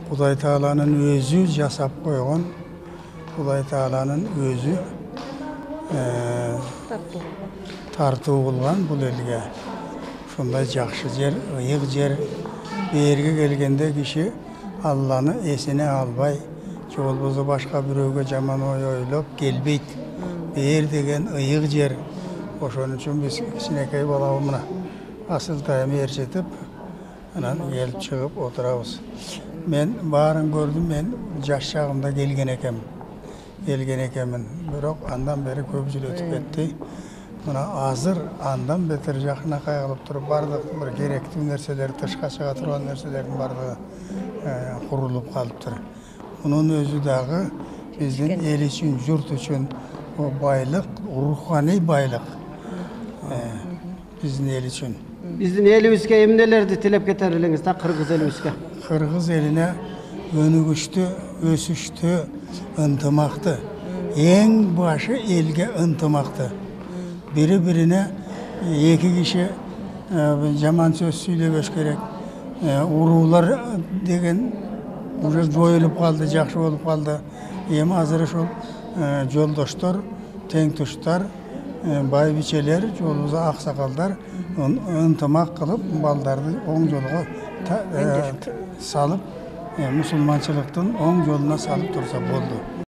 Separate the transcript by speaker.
Speaker 1: Құдай Тағаланың өзі жасап қойған, Құдай Тағаланың өзі тарту қылған бұл елге. Сондай жақсы жер, ұйық жер. Берге келгенде кіші Алланы есіне албай, жолбызы башқа біреуге жаман ой ойлап келбейді. Бер деген ұйық жер. Ошonun үшін біз кішінекей балауымына асыл тайымы ершетіп, келіп шығып отырабыз. Мен барын көрдім, мен жас шағымда келген екемін. Бірақ андан бері көп жыл өтіп кетті. Мына азыр андан бетер жақына қайғылып тұрып, бардық бір керекті нәрселер, тышқа шыға тұрған нәрселердің бардығы құрылып қалып тұр. Мұның өзі дағы біздің ел үшін, жұрт үшін байлық, рухани байлық біздің ел үшін.
Speaker 2: Біздің елімізге емнелерді тілеп кетеріліңіз да Қырғыз елімізге?
Speaker 1: Қырғыз еліне өнігішті, өсішті, ынтымақты. Ең башы елге ынтымақты. Бірі-біріне екі кіші жаман сөз сөйлемес керек. Урулар деген уже жойылып қалды, жақсы болып қалды. Ем азыры сол жолдоштар, теңтұштар, байбичелер, жолымызда ақсақалдар ынтымақ қылып, балдарды оң жолға салып, мұсылманшылықтың оң жолына салып тұрса болды.